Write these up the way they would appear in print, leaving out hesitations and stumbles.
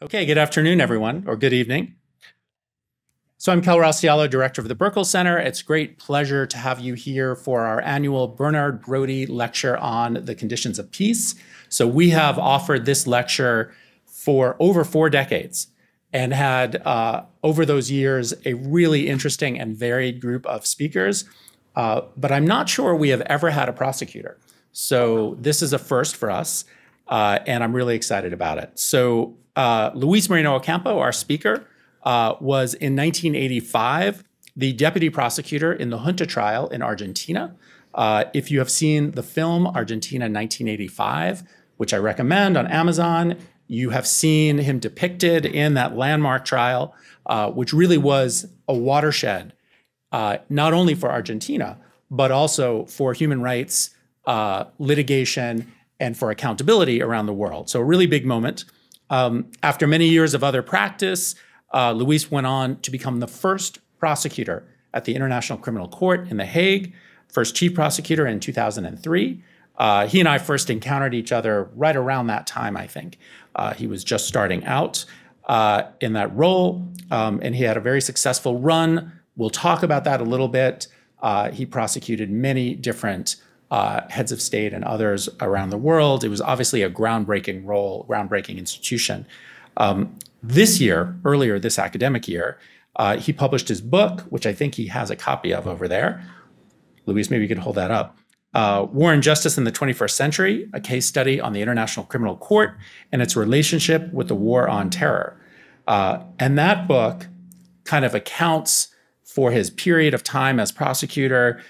Okay, good afternoon, everyone, or good evening. So I'm Kal Raustiala, director of the Burkle Center. It's a great pleasure to have you here for our annual Bernard Brodie lecture on the conditions of peace. So we have offered this lecture for over 4 decades and had, over those years, a really interesting and varied group of speakers. But I'm not sure we have ever had a prosecutor. So this is a first for us, and I'm really excited about it. So Luis Moreno Ocampo, our speaker, was in 1985 the deputy prosecutor in the junta trial in Argentina. If you have seen the film Argentina 1985, which I recommend on Amazon, you have seen him depicted in that landmark trial, which really was a watershed, not only for Argentina, but also for human rights litigation and for accountability around the world. So a really big moment. After many years of other practice, Luis went on to become the first prosecutor at the International Criminal Court in The Hague, first chief prosecutor in 2003. He and I first encountered each other right around that time, I think. He was just starting out in that role, and he had a very successful run. We'll talk about that a little bit. He prosecuted many different heads of state and others around the world. It was obviously a groundbreaking role, groundbreaking institution. This year, earlier this academic year, he published his book, which I think he has a copy of over there. Luis, maybe you could hold that up. War and Justice in the 21st Century, a case study on the International Criminal Court and its relationship with the war on terror. And that book kind of accounts for his period of time as prosecutor,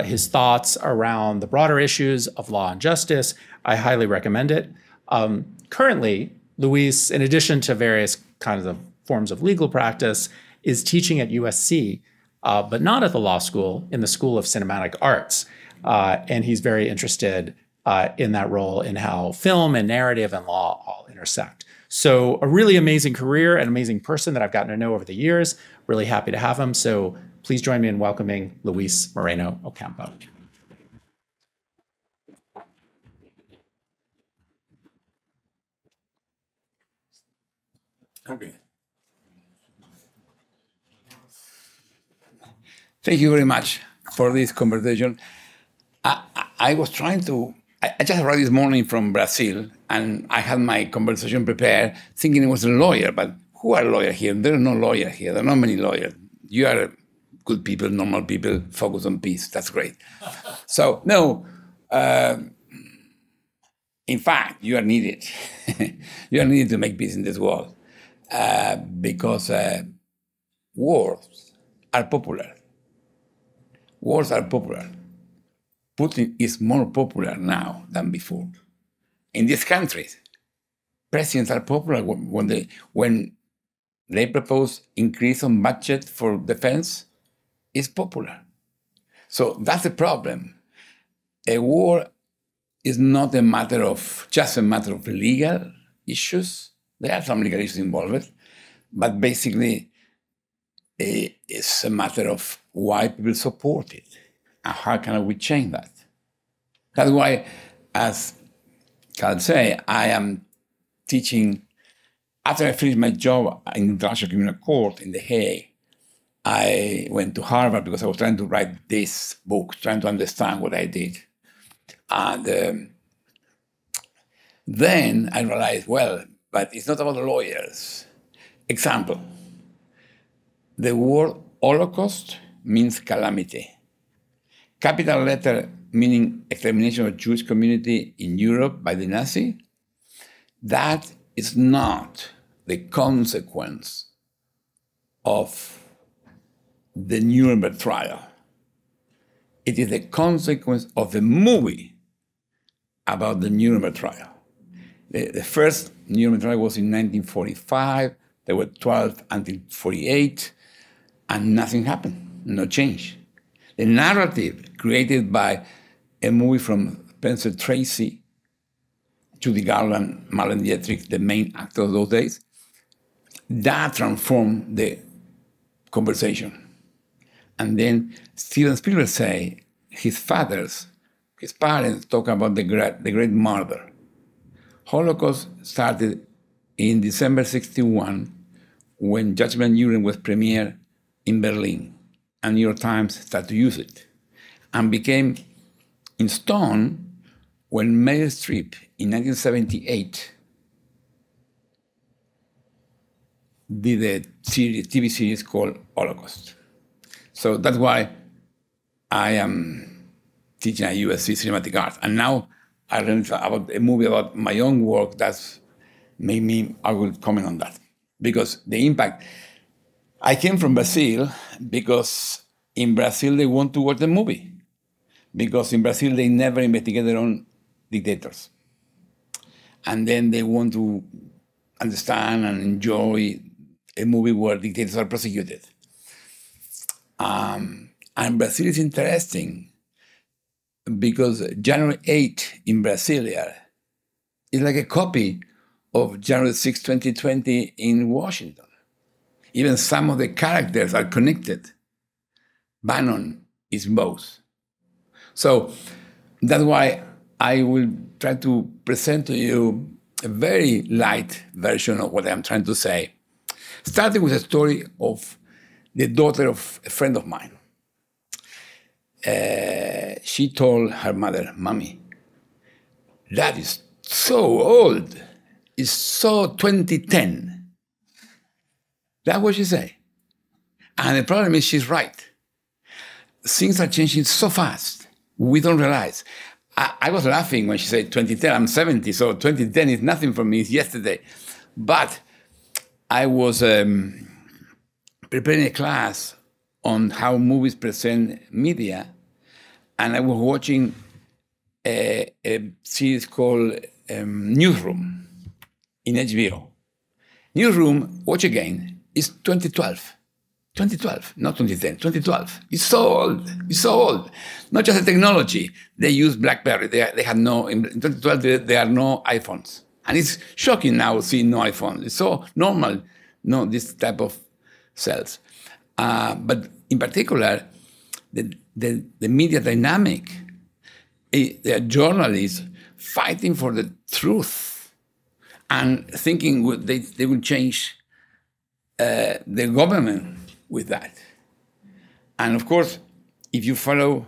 his thoughts around the broader issues of law and justice. I highly recommend it. Currently, Luis, in addition to various kinds of forms of legal practice, is teaching at USC, but not at the law school, in the School of Cinematic Arts. And he's very interested in that role, in how film and narrative and law all intersect. So a really amazing career, an amazing person that I've gotten to know over the years. Really happy to have him. So please join me in welcoming Luis Moreno Ocampo. Okay. Thank you very much for this conversation. I was trying to, I just arrived this morning from Brazil, and I had my conversation prepared thinking it was a lawyer, but who are lawyers here? There are no lawyers here. There are not many lawyers. You are good people, normal people, focus on peace. That's great. So, no, in fact, you are needed. You are needed to make peace in this world because wars are popular. Wars are popular. Putin is more popular now than before. In these countries, presidents are popular when they propose increase on budget for defense. It's popular. So that's the problem. A war is not just a matter of legal issues. There are some legal issues involved, but basically it's a matter of why people support it and how can we change that. That's why, as Kal said, I am teaching. After I finished my job in the International Criminal Court in The Hague, I went to Harvard because I was trying to write this book, trying to understand what I did. And then I realized, well, but it's not about lawyers. Example, the word Holocaust means calamity. Capital letter meaning extermination of Jewish community in Europe by the Nazi. That is not the consequence of the Nuremberg trial. It is the consequence of the movie about the Nuremberg trial. The first Nuremberg trial was in 1945. There were 12 until 48, and nothing happened, no change. The narrative created by a movie from Spencer Tracy, Judy Garland, Marlene Dietrich, the main actor of those days, that transformed the conversation. And then Steven Spielberg say his parents talk about the great murder. Holocaust started in December 61, when Judgment Urine was premiered in Berlin, and New York Times started to use it, and became in stone when Meryl Streep in 1978 did a TV series called Holocaust. So that's why I am teaching at USC Cinematic Arts. And now I learned about a movie about my own work that's made me, I will comment on that. Because the impact, I came from Brazil because in Brazil they want to watch the movie. Because in Brazil they never investigate their own dictators. And then they want to understand and enjoy a movie where dictators are prosecuted. And Brazil is interesting because January 8 in Brasilia is like a copy of January 6, 2020 in Washington. Even some of the characters are connected. Bannon is both. So that's why I will try to present to you a very light version of what I'm trying to say, starting with a story of the daughter of a friend of mine. She told her mother, "Mommy, Dad is so old. It's so 2010. That's what she said. And the problem is she's right. Things are changing so fast, we don't realize. I was laughing when she said 2010. I'm 70, so 2010 is nothing for me. It's yesterday. But I was preparing a class on how movies present media, and I was watching a series called Newsroom in HBO. Newsroom, watch again, is 2012. 2012, not 2010, 2012. It's so old, it's so old. Not just the technology. They use BlackBerry. They had no, in 2012, there are no iPhones. And it's shocking now seeing no iPhone. It's so normal, no, this type of cells. But in particular, the media dynamic, there are journalists fighting for the truth and thinking they will change the government with that. And of course, if you follow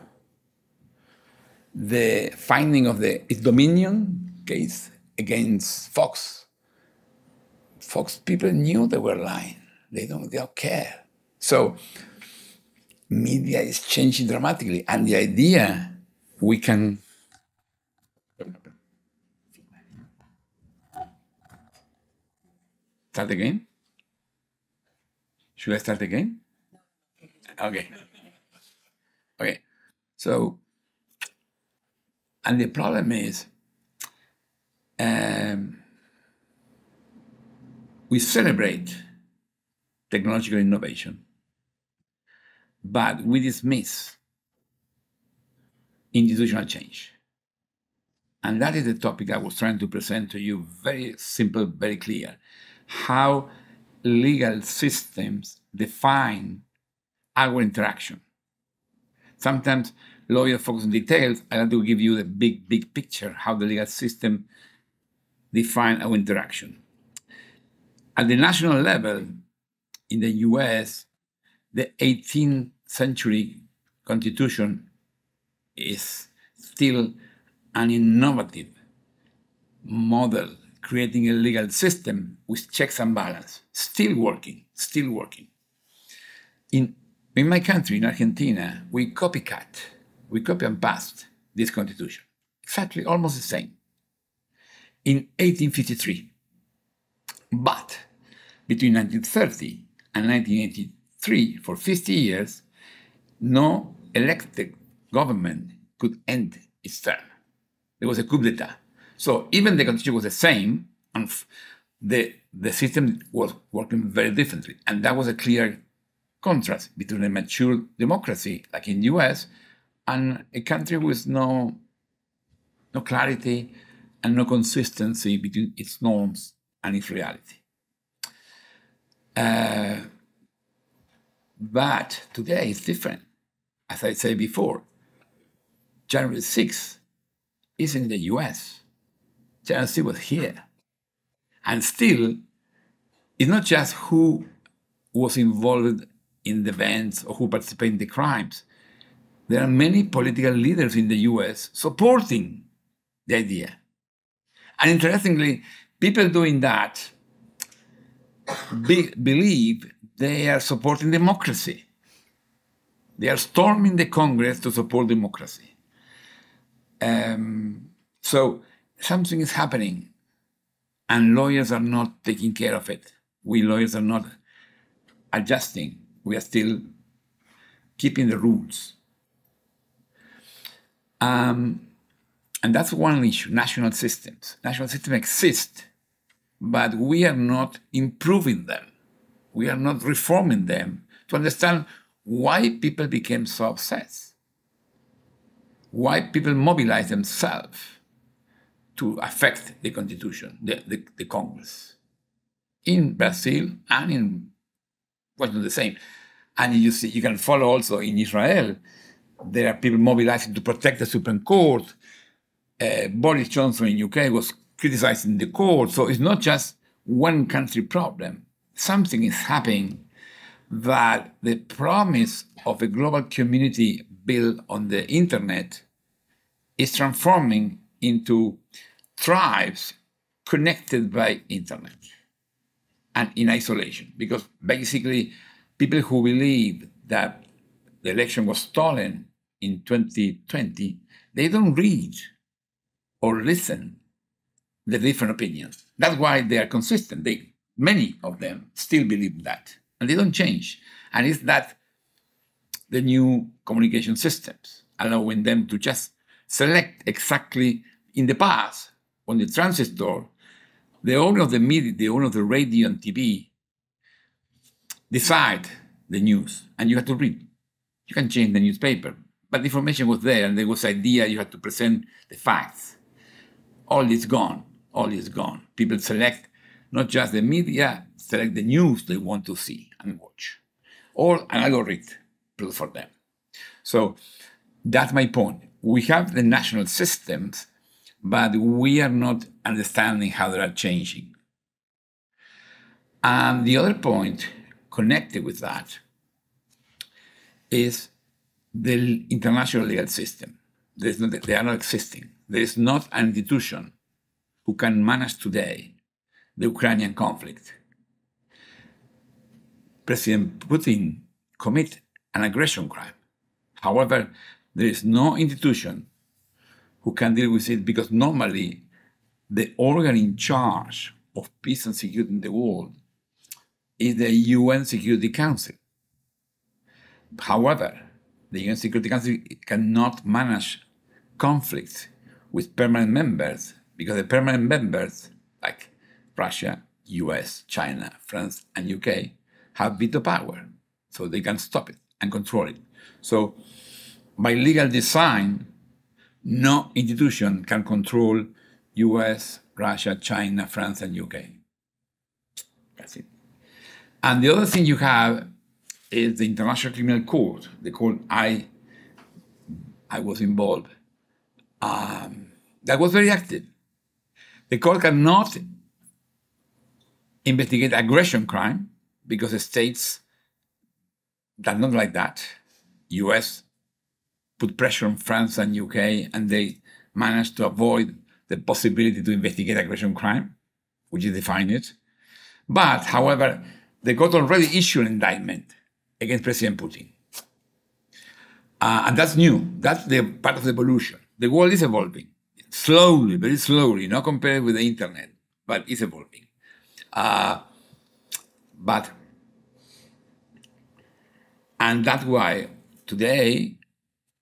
the finding of the Dominion case against Fox people knew they were lying. They don't care. So media is changing dramatically. And the idea we can start again? Should I start again? Okay. Okay. So, and the problem is, we celebrate technological innovation, but we dismiss institutional change. And that is the topic I was trying to present to you, very simple, very clear. How legal systems define our interaction. Sometimes lawyers focus on details. I want to give you the big picture, how the legal system define our interaction. At the national level, in the US, the 18th century Constitution is still an innovative model, creating a legal system with checks and balance, still working. In my country, in Argentina, we copy and paste this constitution. Exactly, almost the same. In 1853. But between 1930 and 1983, for 50 years, no elected government could end its term. There was a coup d'etat. So even the constitution was the same, and the system was working very differently. And that was a clear contrast between a mature democracy, like in the US, and a country with no clarity and no consistency between its norms and its reality. But today it's different. As I said before, January 6th is in the US. January 6th was here. And still, it's not just who was involved in the events or who participated in the crimes. There are many political leaders in the US supporting the idea. And interestingly, people doing that believe they are supporting democracy. They are storming the Congress to support democracy. So something is happening, and lawyers are not taking care of it. We lawyers are not adjusting. We are still keeping the rules. And that's one issue, national systems. National systems exist, but we are not improving them. We are not reforming them to understand why people became so obsessed, why people mobilize themselves to affect the Constitution, the Congress. In Brazil and in Washington, the same. And you see, you can follow also in Israel, there are people mobilizing to protect the Supreme Court. Boris Johnson in UK was criticizing the court. So it's not just one country problem. Something is happening that the promise of a global community built on the internet is transforming into tribes connected by internet and in isolation. Because basically, people who believe that the election was stolen in 2020, they don't read or listen the different opinions. That's why they are consistent. Many of them still believe that, and they don't change. And it's that the new communication systems allowing them to just select exactly. In the past, on the transistor, the owner of the media, the owner of the radio and TV, decide the news, and you have to read. You can change the newspaper, but the information was there, and there was idea you had to present the facts. All is gone. All is gone. People select not just the media, select the news they want to see and watch, or an algorithm produced for them. So that's my point. We have the national systems, but we are not understanding how they are changing. And the other point connected with that is the international legal system. They are not existing. There is not an institution who can manage today the Ukrainian conflict. President Putin committed an aggression crime. However, there is no institution who can deal with it, because normally the organ in charge of peace and security in the world is the UN Security Council. However, the UN Security Council cannot manage conflicts with permanent members, because the permanent members, like Russia, US, China, France, and UK, have veto power. So they can stop it and control it. So by legal design, no institution can control US, Russia, China, France, and UK. That's it. And the other thing you have is the International Criminal Court, the court I was involved. That was very active. The court cannot investigate aggression crime because the states are not like that. US put pressure on France and UK, and they managed to avoid the possibility to investigate aggression crime, which is defined. But, however, the court already issued an indictment against President Putin. And that's new. That's the part of the evolution. The world is evolving. Slowly, very slowly, not compared with the internet, but it's evolving. And that's why today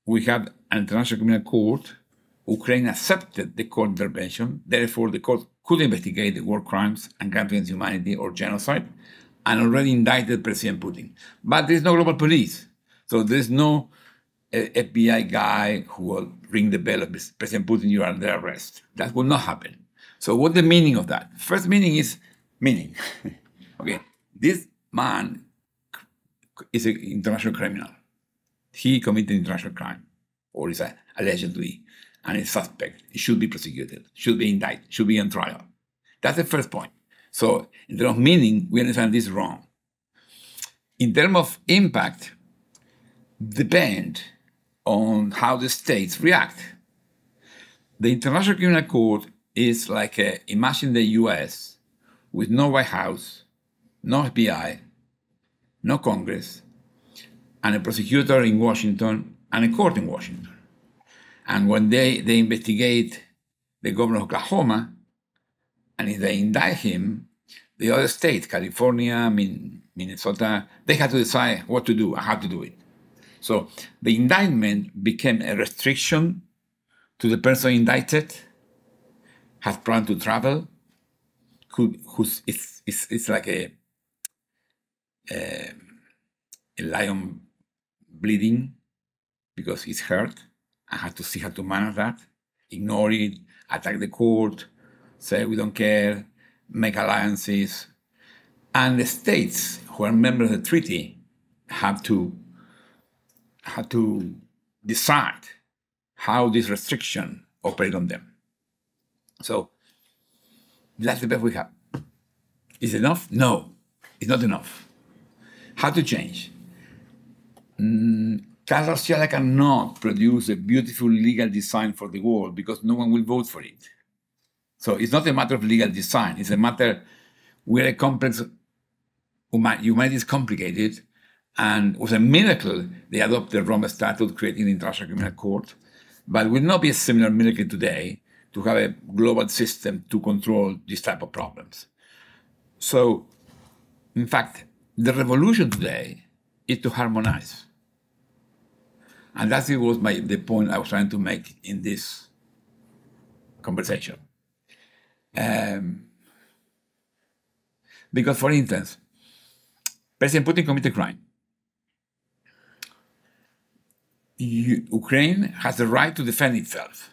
we have an international criminal court. Ukraine accepted the court intervention. Therefore, the court could investigate the war crimes and crimes against humanity or genocide, and already indicted President Putin. But there is no global police. So there is no FBI guy who will ring the bell of President Putin, you are under arrest. That will not happen. So what's the meaning of that? First meaning is meaning. Okay, this man is an international criminal. He committed international crime, or is allegedly, and is suspect. He should be prosecuted, should be indicted, should be on trial. That's the first point. So in terms of meaning, we understand this wrong. In terms of impact, depend on how the states react. The International Criminal Court is like imagine the US with no White House, no FBI, no Congress, and a prosecutor in Washington and a court in Washington. And when they investigate the governor of Oklahoma, and if they indict him, the other states, California, Minnesota, they have to decide what to do and how to do it. So the indictment became a restriction to the person indicted, has planned to travel, it's like a lion bleeding because he's hurt and has to see how to manage that, ignore it, attack the court, say we don't care, make alliances. And the states who are members of the treaty have to decide how this restriction operates on them. So that's the best we have. Is it enough? No, it's not enough. How to change? Kal Raustiala cannot produce a beautiful legal design for the world because no one will vote for it. So it's not a matter of legal design. It's a matter, we're a complex, humanity is complicated, and it was a miracle they adopted the Rome Statute creating the International Criminal Court, but it will not be a similar miracle today to have a global system to control this type of problems. So, in fact, the revolution today is to harmonize. And that was the point I was trying to make in this conversation. Because, for instance, President Putin committed a crime. Ukraine has the right to defend itself.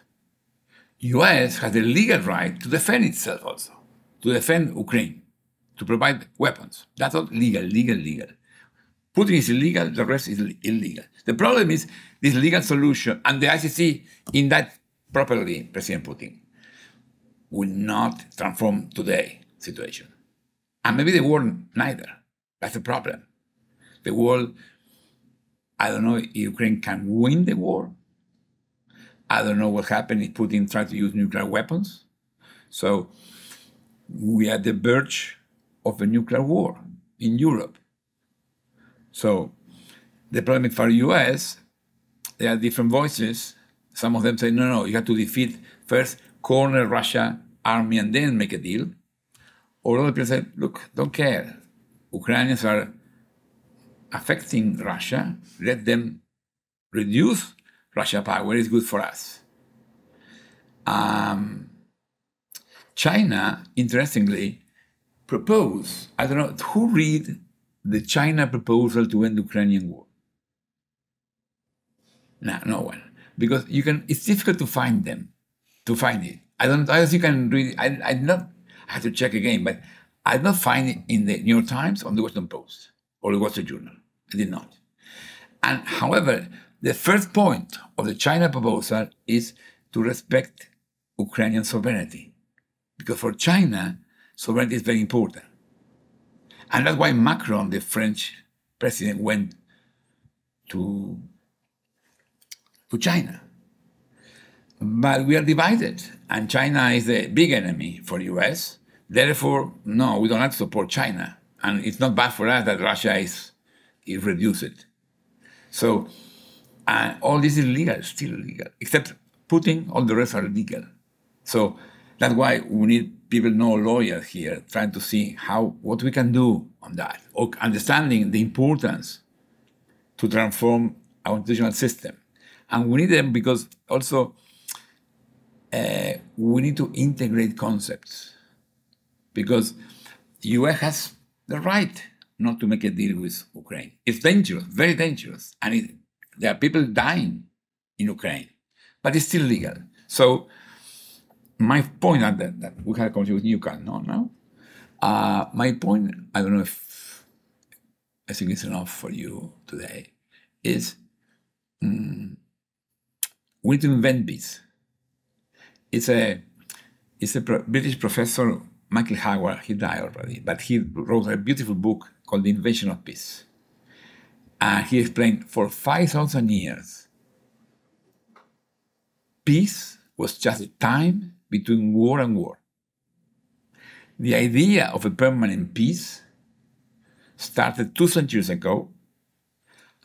US has the legal right to defend itself also, to defend Ukraine, to provide weapons. That's not legal. Putin is illegal, the rest is illegal. The problem is this legal solution, and the ICC indict properly President Putin, will not transform today's situation. And maybe the world neither. That's the problem. The world, I don't know if Ukraine can win the war. I don't know what happens if Putin tries to use nuclear weapons. So we are at the verge of a nuclear war in Europe. So the problem is for the US, there are different voices. Some of them say, no, you have to defeat first, corner Russia army and then make a deal. Or other people say, look, don't care. Ukrainians are affecting Russia. Let them reduce Russia power. It's good for us. China, interestingly, proposed, I don't know, who read the China proposal to end the Ukrainian war? No one. Because it's difficult to find it. I don't think you can read it. I have to check again, but I did not find it in the New York Times or the Washington Post or the Wall Street Journal. I did not. And however, the first point of the China proposal is to respect Ukrainian sovereignty. Because for China, sovereignty is very important. And that's why Macron, the French president, went to China. But we are divided, and China is the big enemy for the US. Therefore, no, we don't have to support China. And it's not bad for us that Russia is reduced. So all this is legal, still illegal. Except Putin, all the rest are legal. So that's why we need people, no lawyers here, trying to see what we can do on that, or understanding the importance to transform our institutional system. And we need them because also we need to integrate concepts. Because the US has the right not to make a deal with Ukraine. It's dangerous, very dangerous. And there are people dying in Ukraine, but it's still legal. So my point at that we had a conversation with you, Kal, no? My point, I don't know if I think it's enough for you today, is we need to invent peace. It's a British professor Michael Howard, he died already, but he wrote a beautiful book called The Invention of Peace. And he explained for 5,000 years, peace was just a time between war and war. The idea of a permanent peace started 2 centuries ago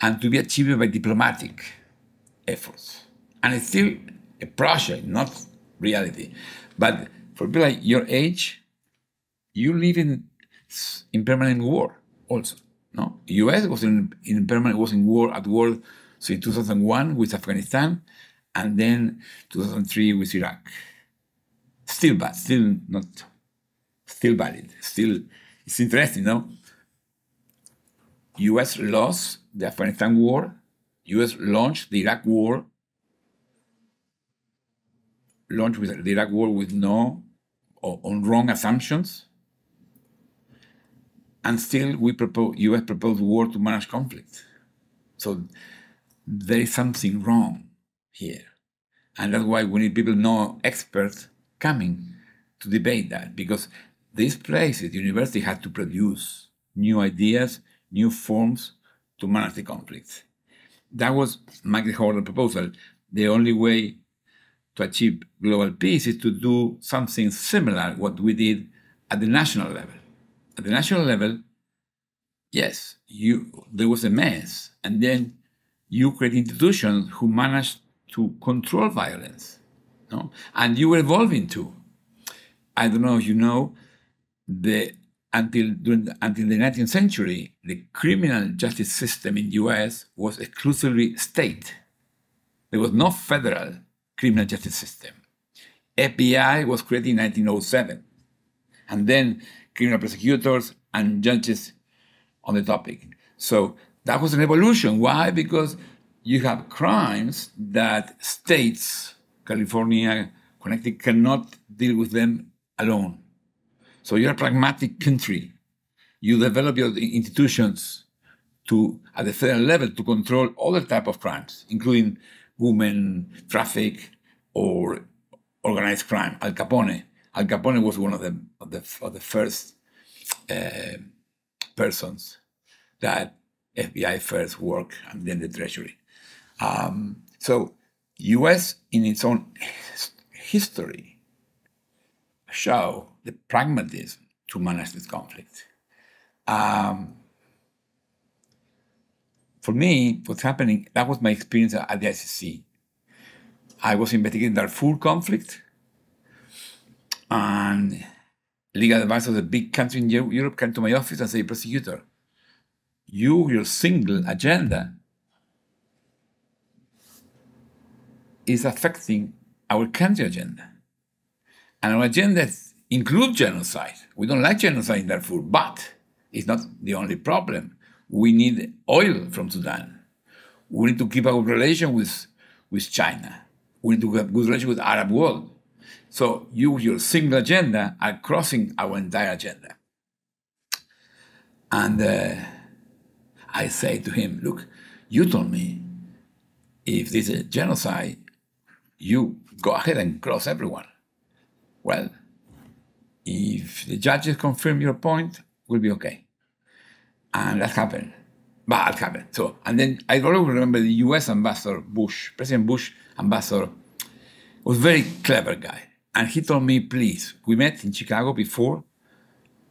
and to be achieved by diplomatic efforts. And it's still a project, not reality. But for people like your age, you live in permanent war also. No, U.S. was in war since 2001 with Afghanistan, and then 2003 with Iraq. Still bad, still valid. Still, it's interesting, no? U.S. lost the Afghanistan war. U.S. launched the Iraq war. Launched with the Iraq war with on wrong assumptions. And still, U.S. proposed war to manage conflict. So there is something wrong here. And that's why we need people, experts, coming to debate that. Because these places, the university had to produce new ideas, new forms to manage the conflict. That was Michael Howard's proposal. The only way to achieve global peace is to do something similar what we did at the national level. At the national level, yes, there was a mess, and then you create institutions who managed to control violence, no? And you were evolving too. I don't know if you know, until the 19th century, the criminal justice system in the U.S. was exclusively state. There was no federal criminal justice system. FBI was created in 1907, and then criminal prosecutors and judges on the topic. So that was an evolution. Why? Because you have crimes that states, California, Connecticut, cannot deal with them alone. So you're a pragmatic country. You develop your institutions at the federal level to control other type of crimes, including women traffic or organized crime. Al Capone was one of the first persons that FBI first worked, and then the Treasury. So U.S. in its own history show the pragmatism to manage this conflict. For me, what's happening, that was my experience at the ICC. I was investigating the Darfur conflict, and legal advisor of a big country in Europe came to my office and said, prosecutor, your single agenda is affecting our country agenda. And our agenda includes genocide. We don't like genocide in Darfur, but it's not the only problem. We need oil from Sudan. We need to keep our relation with China. We need to have good relation with the Arab world. So your single agenda are crossing our entire agenda. And I say to him, look, you told me if this is a genocide, you go ahead and cross everyone. Well, if the judges confirm your point, we'll be okay. And that happened. But it happened. So, and then I always remember the US ambassador Bush, President Bush ambassador, was a very clever guy. And he told me, please, we met in Chicago before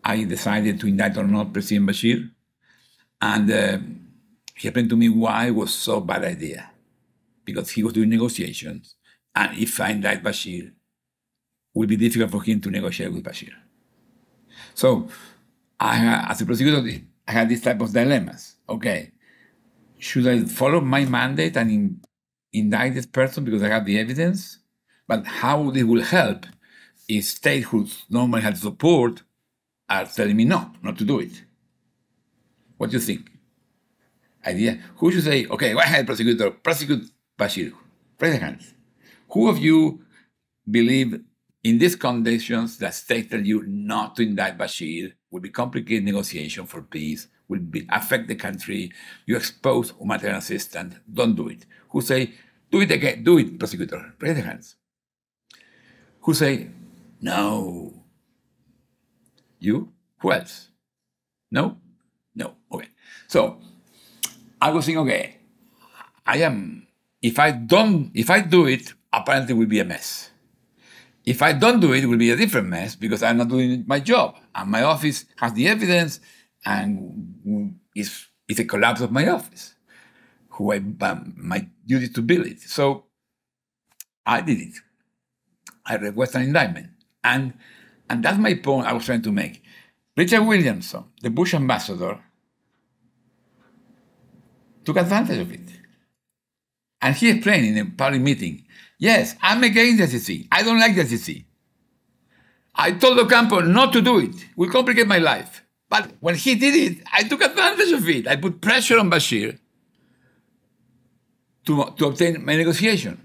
I decided to indict or not President Bashir. And he explained to me why it was so bad idea. Because he was doing negotiations. And if I indict Bashir, it will be difficult for him to negotiate with Bashir. So, as a prosecutor, I had these type of dilemmas. Okay, should I follow my mandate and indict this person because I have the evidence? But how this will help is states who normally had support are telling me no, not to do it. What do you think? Idea? Who should say, okay, go ahead, prosecutor, prosecute Bashir? Raise your hands. Who of you believe in these conditions that states tell you not to indict Bashir will be complicated negotiation for peace, will affect the country, you expose humanitarian assistance, don't do it. Who say, do it again, do it, prosecutor, raise your hands. Who say, no, You? Who else? No? No. Okay. So I was thinking, okay, if I do it, apparently it will be a mess. If I don't do it, it will be a different mess because I'm not doing my job. And my office has the evidence and it's a collapse of my office, my duty to build it. So I did it. I requested an indictment. And that's my point I was trying to make. Richard Williamson, the Bush ambassador, took advantage of it. And he explained in a public meeting, yes, I'm against the SEC. I don't like the SEC. I told Ocampo not to do it. It will complicate my life. But when he did it, I took advantage of it. I put pressure on Bashir to obtain my negotiation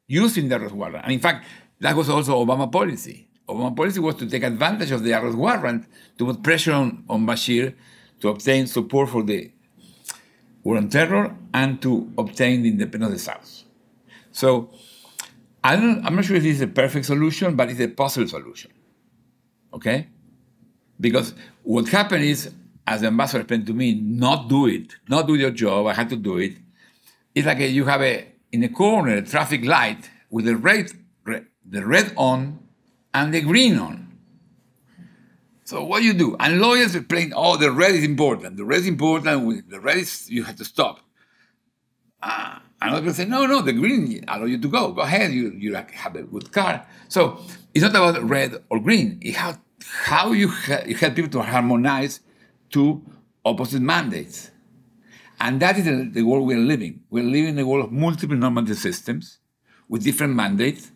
using the arrest warrant. And in fact, that was also Obama policy. Obama policy was to take advantage of the arrest warrant to put pressure on Bashir to obtain support for the war on terror and to obtain the independence of the South. So I'm not sure if this is a perfect solution, but it's a possible solution. Okay? Because what happened is, as the ambassador explained to me, not do your job, I had to do it. It's like you have in a corner a traffic light with the red on and the green on. So what do you do? And lawyers explain, oh, the red is important. The red is important. The red is, you have to stop. And other people say, no, the green allow you to go. Go ahead, you have a good car. So it's not about red or green. It's how you help people to harmonize two opposite mandates. And that is the world we're living. We're living in a world of multiple normative systems with different mandates.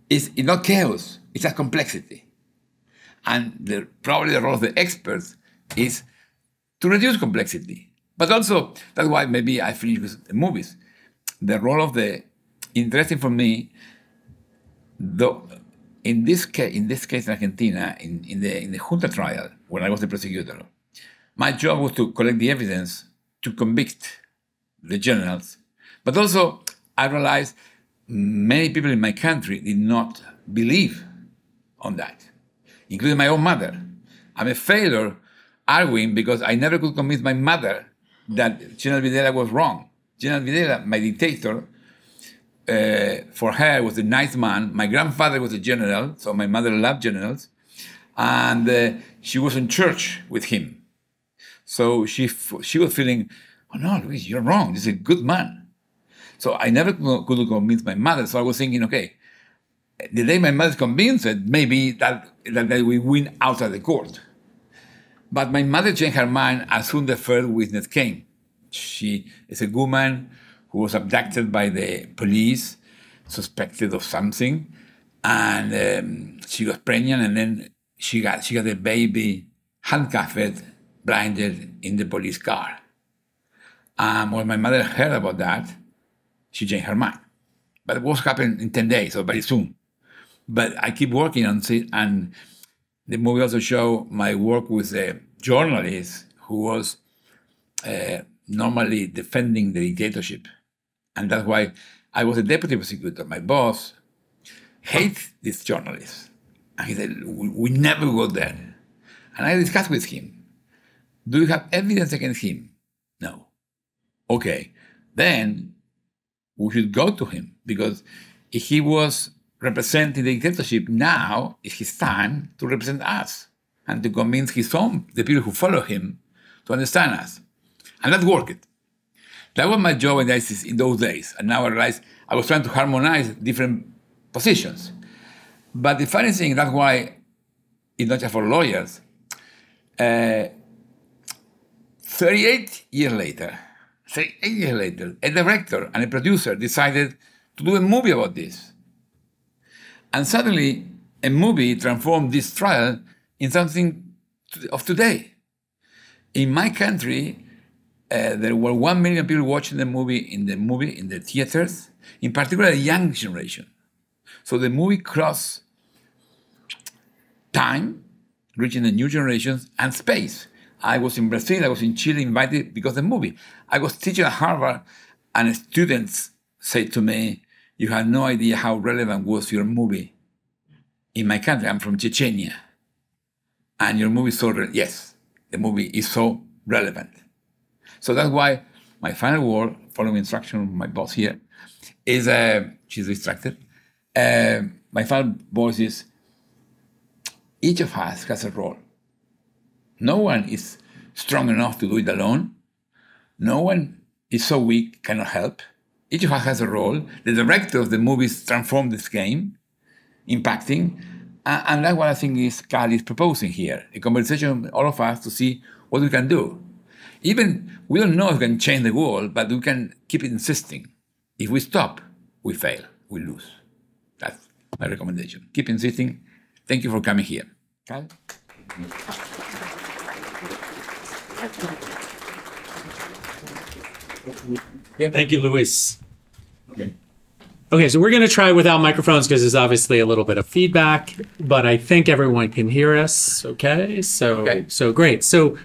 It's not chaos, it's a complexity. And probably the role of the experts is to reduce complexity. But also, that's why maybe I finish with the movies. The role of interesting for me, though, in this case in Argentina, in the Junta trial, when I was the prosecutor, my job was to collect the evidence to convict the generals. But also, I realized many people in my country did not believe on that, including my own mother. I'm a failure arguing because I never could convince my mother that General Videla was wrong. General Videla, my dictator, for her was a nice man. My grandfather was a general, so my mother loved generals. And she was in church with him. So she was feeling, oh no, Luis, you're wrong. This is a good man. So I never could convince my mother. So I was thinking, okay, the day my mother is convinced, maybe that we win out of the court. But my mother changed her mind as soon as the first witness came. She is a woman who was abducted by the police, suspected of something, and she was pregnant, and then she got a baby handcuffed, blinded in the police car. When my mother heard about that, she changed her mind. But it was happening in 10 days, so very soon. But I keep working on it, and the movie also showed my work with a journalist who was normally defending the dictatorship. And that's why I was a deputy prosecutor. My boss hates this journalist. And he said, we never go there. And I discussed with him, do you have evidence against him? No. Okay, then we should go to him, because if he was representing the dictatorship, now is his time to represent us and to convince the people who follow him, to understand us. And that worked. That was my job in those days. And now I realize I was trying to harmonize different positions. But the funny thing, that's why it's not just for lawyers. 38 years later, a director and a producer decided to do a movie about this. And suddenly, a movie transformed this trial in something of today. In my country, there were 1 million people watching the movie in the theaters, in particular the young generation. So the movie crossed time, reaching the new generations, and space. I was in Brazil, I was in Chile, invited because of the movie. I was teaching at Harvard, and students said to me, you have no idea how relevant was your movie in my country. I'm from Chechnya. and your movie is so, yes, the movie is so relevant. So that's why my final word, following instruction from my boss here, is, she's distracted. My final voice is, each of us has a role. No one is strong enough to do it alone. No one is so weak, cannot help. Each of us has a role. The director of the movies transformed this game, impacting. And that's what I think Kal is proposing here, a conversation with all of us to see what we can do. Even, we don't know if we can change the world, but we can keep insisting. If we stop, we fail, we lose. That's my recommendation. Keep insisting. Thank you for coming here. Kal? Thank you, Luis. Okay, so we're going to try without microphones because there's obviously a little bit of feedback, but I think everyone can hear us. Okay, so great. So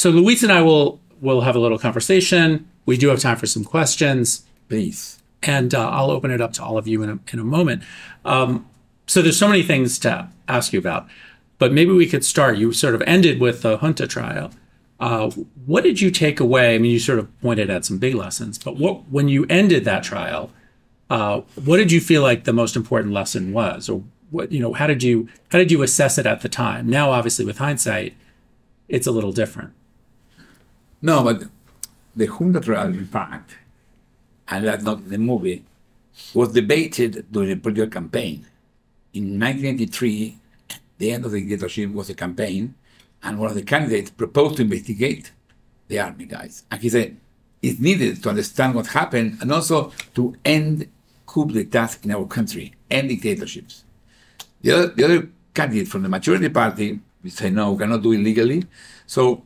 Luis and I will have a little conversation. We do have time for some questions, please, and I'll open it up to all of you in a moment. So there's so many things to ask you about, but maybe we could start. You sort of ended with the junta trial. What did you take away? I mean, you sort of pointed at some big lessons, but when you ended that trial, what did you feel like the most important lesson was, or what, how did you assess it at the time? Now, obviously, with hindsight, it's a little different. No, but the junta trial, in fact, and that's not in the movie, was debated during the political campaign. In 1983, the end of the dictatorship was a campaign. And one of the candidates proposed to investigate the army guys. And he said, it's needed to understand what happened and also to end coup d'etat in our country, end dictatorships. The other candidate from the majority party, we say, no, we cannot do it legally. So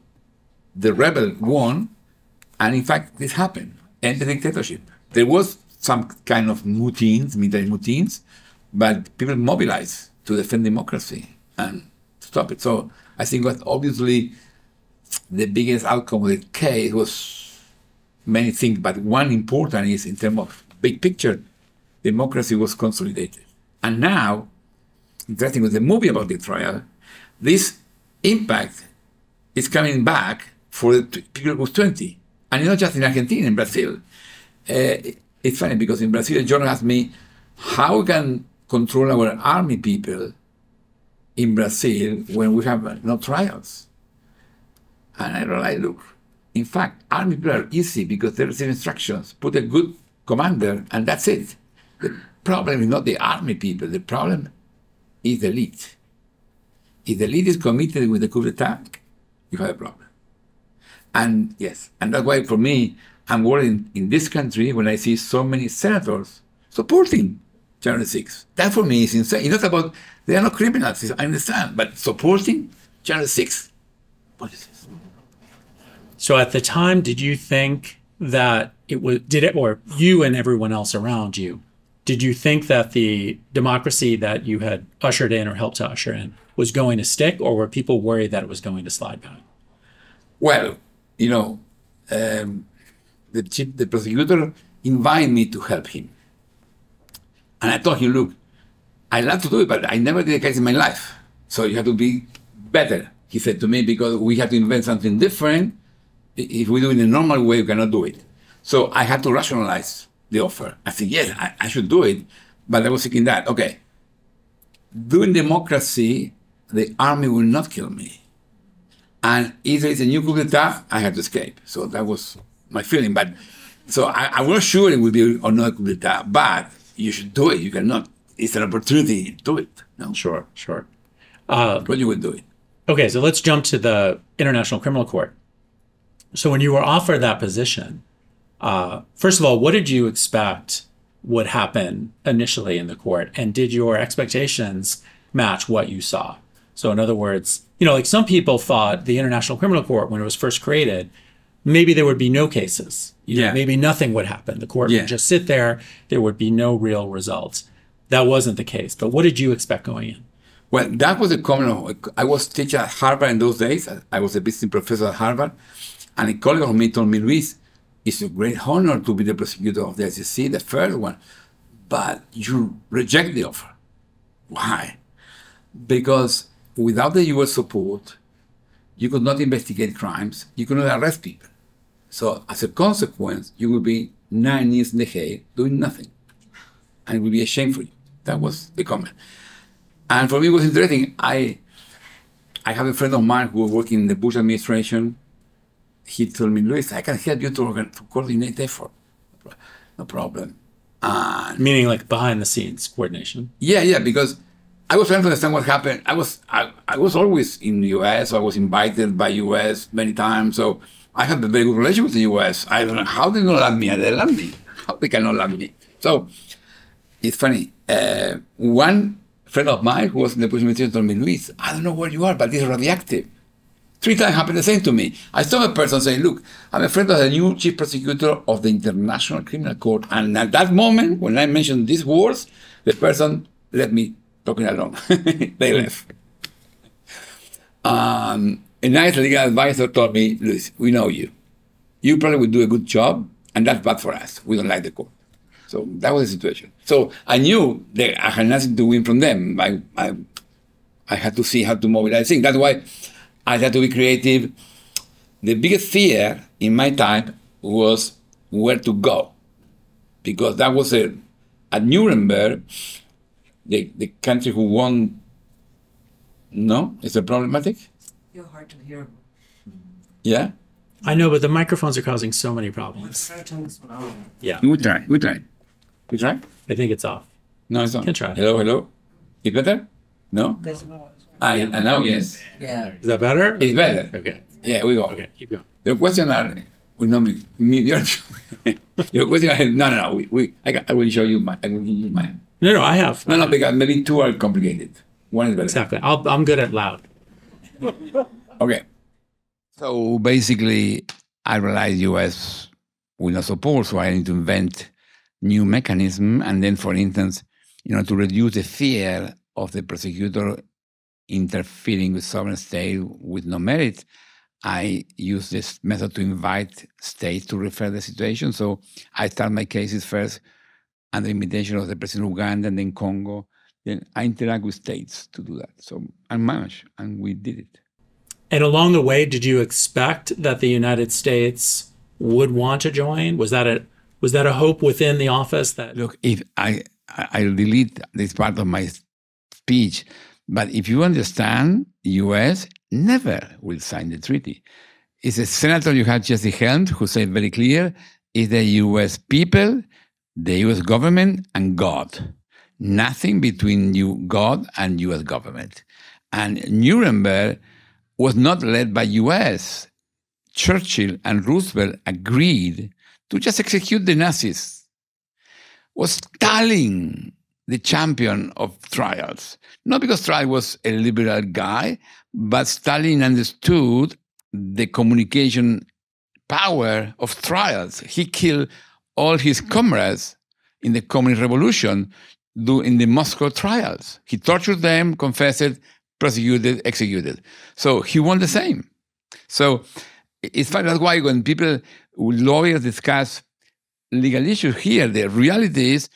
the rebel won, and in fact, this happened, end the dictatorship. There was some kind of mutins, military mutins, but people mobilized to defend democracy and stop it. So I think what obviously the biggest outcome of the case was many things, but one important is in terms of big picture, democracy was consolidated. And now, interesting with the movie about the trial, this impact is coming back for the people who was 20. And not just in Argentina, in Brazil. It's funny because in Brazil, a journalist asked me, how we can control our army people in Brazil when we have no trials? And I realized, look, in fact, army people are easy because they receive instructions, put a good commander, and that's it. The problem is not the army people, the problem is the elite. If the elite is committed with the coup d'etat, you have a problem. And yes, and that's why for me, I'm worried in this country when I see so many senators supporting January 6th. That for me is insane. It's not about, they are not criminals, I understand, but supporting January 6th, what is this? So at the time, did you think that it was, or you and everyone else around you, did you think that the democracy that you had ushered in or helped to usher in was going to stick, or were people worried that it was going to slide back? Well, the prosecutor invited me to help him. And I told him, look, I'd love to do it, but I never did a case in my life. So you have to be better, he said to me, because we have to invent something different. If we do it in a normal way, we cannot do it. So I had to rationalize the offer. I said, yes, I should do it. But I was thinking that, okay, doing democracy, the army will not kill me. And if there is a new coup d'etat, I have to escape. So that was my feeling. But so I was sure it would be another coup d'etat, but you should do it. You cannot. It's an opportunity. Do it. No? Sure. But you will do it. Okay, so let's jump to the International Criminal Court. So when you were offered that position, first of all, what did you expect would happen initially in the court? And did your expectations match what you saw? So in other words, like some people thought the International Criminal Court, when it was first created, maybe there would be no cases. Maybe nothing would happen. The court would just sit there. There would be no real results. That wasn't the case. But what did you expect going in? Well, that was a common. I was teaching at Harvard in those days. I was a visiting professor at Harvard. And a colleague of me told me, Luis, it's a great honor to be the prosecutor of the SEC, the first one. But you reject the offer. Why? Because without the U.S. support, you could not investigate crimes, you could not arrest people. So as a consequence, you will be 9 years in the Hague doing nothing. And it will be a shame for you. That was the comment. And for me, it was interesting. I have a friend of mine who was working in the Bush administration. He told me, Luis, I can help you to coordinate effort. No problem. Meaning like behind the scenes coordination. Yeah, because I was trying to understand what happened. I was always in the U.S. So I was invited by U.S. many times. So I had a very good relationship with the U.S. I don't know how they don't love me. They love me. How they cannot love me? So it's funny. One friend of mine who was in the Bush administration told me, Luis, I don't know where you are, but it's radioactive. 3 times happened the same to me. I saw a person saying, look, I'm a friend of the new chief prosecutor of the International Criminal Court. And at that moment, when I mentioned these words, the person let me talking along. They left. A nice legal advisor told me, Luis, we know you. You probably will do a good job, and that's bad for us. We don't like the court. So that was the situation. So I knew that I had nothing to win from them. I had to see how to mobilize things. That's why I had to be creative. The biggest fear in my time was where to go. Because that was at Nuremberg, the country who won, no? Is it problematic? You're hard to hear. Yeah? I know, but the microphones are causing so many problems. Try to turn this one on. Yeah, We try. We try? I think it's off. No, it's not. Can try. Hello? Is better? No? There's no. And now, yes. Yeah. Is that better? It's better. Okay. Yeah, we go. Okay, keep going. The question are, we normally, your question are, no, I will show you I will give you mine. No, I have. No, because maybe 2 are complicated. One is better. Exactly. I'm good at loud. Okay. So basically, I realized U.S. will not support, so I need to invent new mechanism. And then, for instance, to reduce the fear of the prosecutor interfering with sovereign state with no merit, I use this method to invite states to refer the situation. So I start my cases first under invitation of the president of Uganda and then Congo. Then I interact with states to do that. So I managed, and we did it. And along the way, did you expect that the United States would want to join? Was that a hope within the office that? Look, if I delete this part of my speech, but if you understand, U.S. never will sign the treaty. It's a senator you had, Jesse Helms, who said very clear, it's the U.S. people, the U.S. government, and God. Nothing between God and U.S. government. And Nuremberg was not led by U.S. Churchill and Roosevelt agreed to just execute the Nazis. Was Stalin the champion of trials? Not because Stalin was a liberal guy, but Stalin understood the communication power of trials. He killed all his comrades in the Communist Revolution in the Moscow trials. He tortured them, confessed, prosecuted, executed. So he won the same. So it's funny, that's why when lawyers discuss legal issues here, the reality is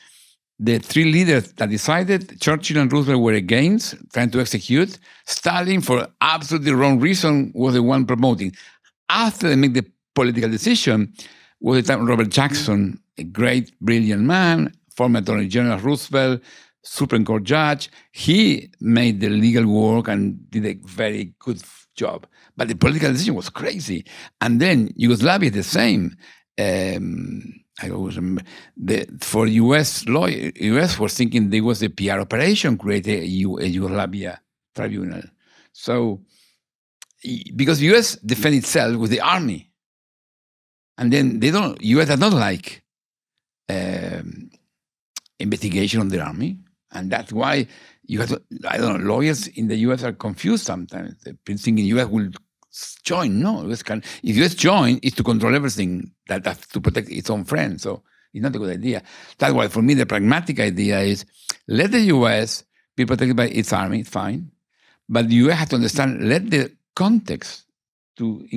the 3 leaders that decided, Churchill and Roosevelt were against, trying to execute. Stalin, for absolutely wrong reason, was the one promoting. After they make the political decision, was the time Robert Jackson, a great, brilliant man, former Attorney General Roosevelt, Supreme Court judge. He made the legal work and did a very good job. But the political decision was crazy. And then Yugoslavia is the same. I always remember, for U.S. law, U.S. was thinking there was a PR operation, created a Yugoslavia tribunal. So, because U.S. defend itself with the army, and then U.S. does not like investigation on the army, and that's why you have to, lawyers in the U.S. are confused sometimes. They're thinking U.S. will join. No, if U.S. join, it's to control everything, that to protect its own friends. So it's not a good idea. That's why, for me, the pragmatic idea is let the U.S. be protected by its army, it's fine. But the U.S. has to understand, let the context to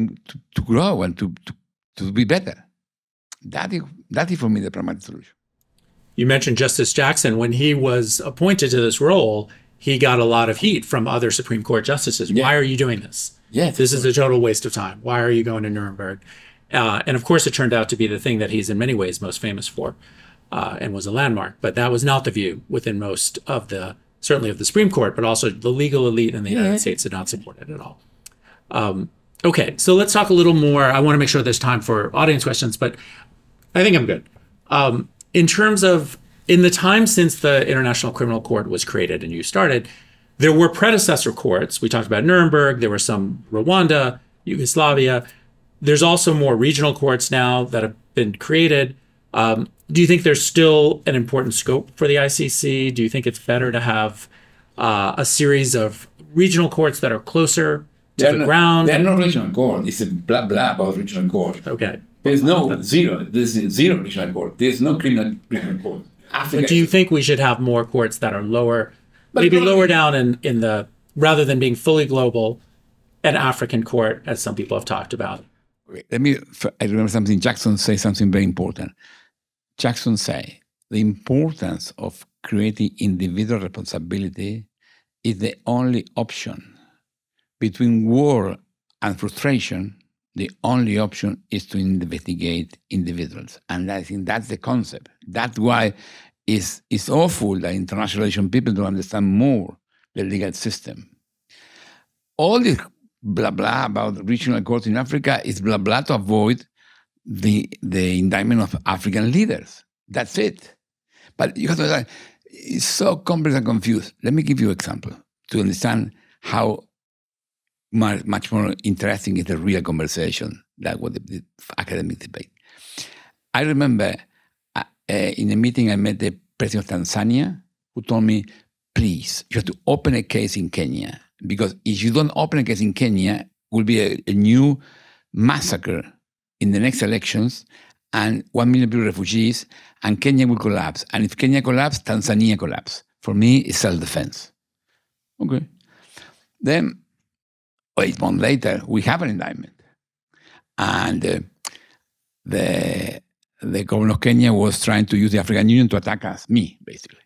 grow and to be better. That is, for me, the pragmatic solution. You mentioned Justice Jackson. When he was appointed to this role, he got a lot of heat from other Supreme Court justices. Yeah. Why are you doing this? Yes, This is a total waste of time. Why are you going to Nuremberg? And of course, it turned out to be the thing that he's in many ways most famous for, and was a landmark. But that was not the view within most of certainly of the Supreme Court, but also the legal elite in the United States did not support it at all. Okay, so let's talk a little more. I want to make sure there's time for audience questions, but I think I'm good. In terms of, in the time since the International Criminal Court was created and you started, there were predecessor courts. We talked about Nuremberg. There were some Rwanda, Yugoslavia. There's also more regional courts now that have been created. Do you think there's still an important scope for the ICC? Do you think it's better to have a series of regional courts that are closer to the ground? There are no regional court. It's a blah blah about regional court. Okay. There's zero regional court. There's no criminal court. But do you think we should have more courts that are lower, maybe lower down in the, rather than being fully global, an African court, as some people have talked about? I remember something, Jackson said something very important. Jackson said, the importance of creating individual responsibility is the only option. Between war and frustration, the only option is to investigate individuals. And I think that's the concept. That's why it's awful that international relations people don't understand more the legal system. All this blah blah about regional courts in Africa is blah blah to avoid the indictment of African leaders. That's it. But you have to understand, it's so complex and confused. Let me give you an example to understand how much more interesting is the real conversation than what the academic debate. I remember in a meeting I met the president of Tanzania, who told me, please, you have to open a case in Kenya, because if you don't open a case in Kenya, it will be a new massacre in the next elections, and 1 million people refugees, and Kenya will collapse. And if Kenya collapses, Tanzania collapses. For me, it's self-defense. Okay. Then, 8 months later, we have an indictment. And the governor of Kenya was trying to use the African Union to attack us, me, basically.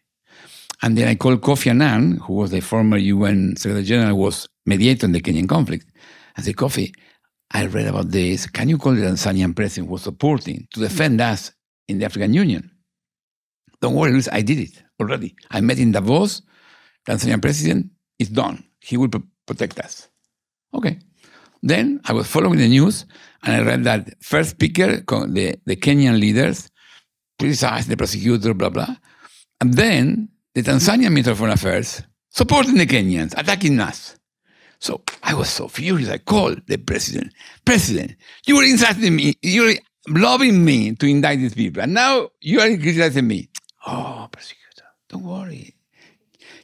And then I called Kofi Annan, who was the former UN Secretary General, was mediator in the Kenyan conflict. I said, Kofi, I read about this. Can you call the Tanzanian president who was supporting to defend us in the African Union? Don't worry, Luis, I did it already. I met in Davos. Tanzanian president is done. He will protect us. Okay. Then I was following the news, and I read that first speaker, the Kenyan leaders, criticized the prosecutor, blah, blah. And then the Tanzanian Minister of Foreign Affairs supporting the Kenyans, attacking us. So I was so furious. I called the president. President, you were inciting me. You were lobbying me to indict these people. And now you are criticizing me. Oh, prosecutor, don't worry.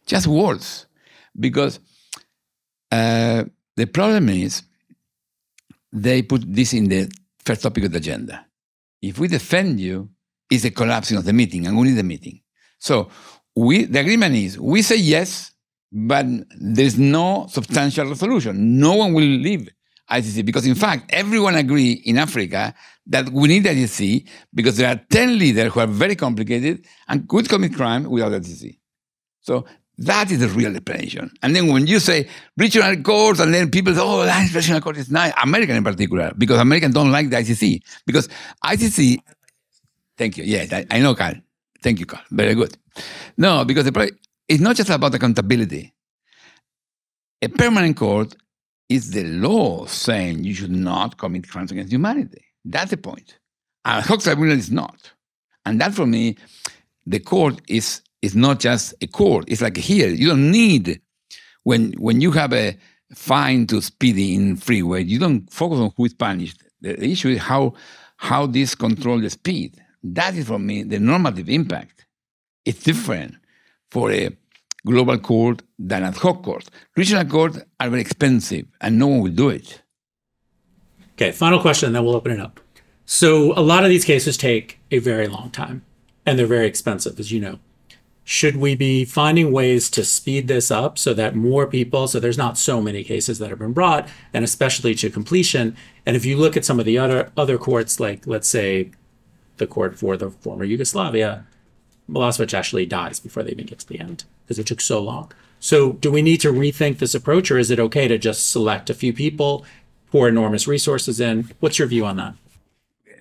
Just words. Because the problem is they put this in the first topic of the agenda. If we defend you, it's a collapsing of the meeting, and we need the meeting. So the agreement is, we say yes, but there's no substantial resolution. No one will leave ICC, because in fact, everyone agrees in Africa that we need the ICC because there are 10 leaders who are very complicated and could commit crime without the ICC. So that is the real explanation. And then when you say regional courts, and then people say, oh, that regional court is nice, American in particular, because Americans don't like the ICC. Because ICC, thank you, yes, I know, Kal. Thank you, Kal, very good. No, because it's not just about accountability. A permanent court is the law saying you should not commit crimes against humanity. That's the point. Ad hoc tribunal is not. And that, for me, the court is not just a court. It's like here. You don't need, when you have a fine to speeding in freeway, you don't focus on who is punished. The issue is how this controls the speed. That is, for me, the normative impact. It's different for a global court than ad hoc court. Regional courts are very expensive, and no one will do it. Okay, final question, and then we'll open it up. So a lot of these cases take a very long time, and they're very expensive, as you know. Should we be finding ways to speed this up so that more people, so there's not so many cases that have been brought, and especially to completion? And if you look at some of the other courts, like let's say the court for the former Yugoslavia, Milosevic actually dies before they even get to the end because it took so long. So do we need to rethink this approach, or is it okay to just select a few people, pour enormous resources in? What's your view on that?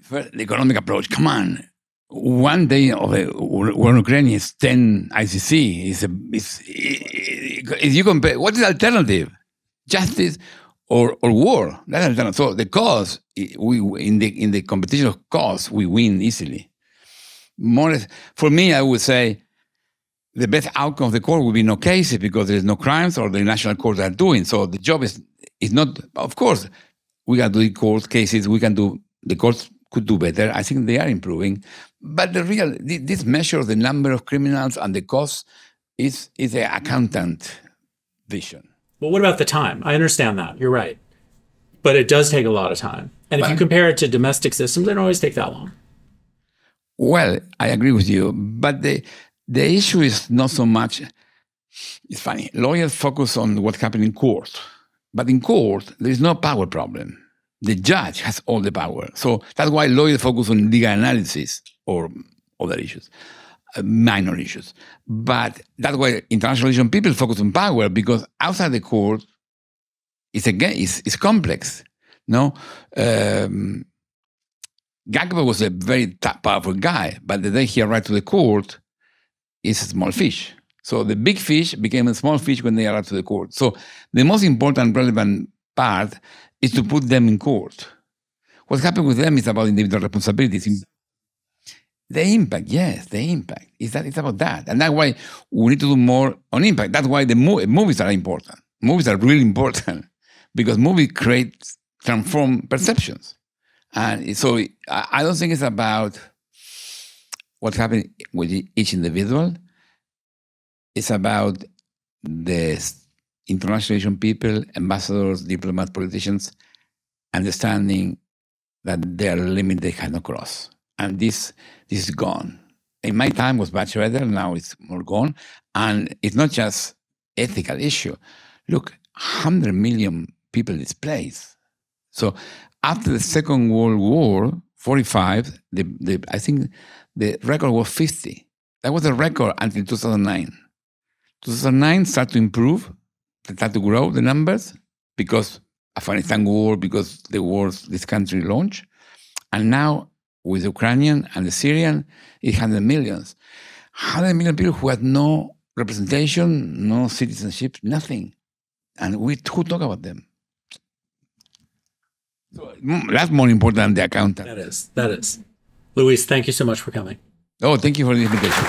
First, the economic approach, come on. One day of one Ukraine is 10 ICC. If you compare, what is the alternative? Justice or war? That's alternative. So the cause, in the competition of cause, we win easily. More, for me, I would say the best outcome of the court would be no cases because there's no crimes or the national courts are doing. So the job is not, of course, we can do court cases, the courts could do better. I think they are improving. But this measures the number of criminals and the cost is an accountant vision. Well, what about the time? I understand that. You're right. But it does take a lot of time. And if you compare it to domestic systems, they don't always take that long. Well, I agree with you. But the issue is not so much, it's funny, lawyers focus on what's happening in court. But in court, there is no power problem. The judge has all the power. So that's why lawyers focus on legal analysis or other issues, minor issues. But that's why international relations people focus on power, because outside the court, it's complex. No, Ocampo was a very powerful guy, but the day he arrived to the court, it's a small fish. So the big fish became a small fish when they arrived to the court. So the most important, relevant part is to put them in court. What happened with them is about individual responsibilities. The impact, yes, the impact. It's about that. And that's why we need to do more on impact. That's why the movies are important. Movies are really important because movies transform perceptions. And so I don't think it's about what's happening with each individual. It's about the international relations people, ambassadors, diplomats, politicians, understanding that their limit they cannot cross. And this is gone. In my time was much better, now it's more gone. And it's not just ethical issue. Look, 100 million people displaced. So after the Second World War, 45, I think the record was 50. That was the record until 2009. 2009 started to improve, started to grow the numbers because Afghanistan war, because the wars this country launched. And now with the Ukrainian and the Syrian, it's 100 millions. 100 million people who had no representation, no citizenship, nothing. And who talk about them? So that's more important than the accountant. That is. Luis, thank you so much for coming. Oh, thank you for the invitation.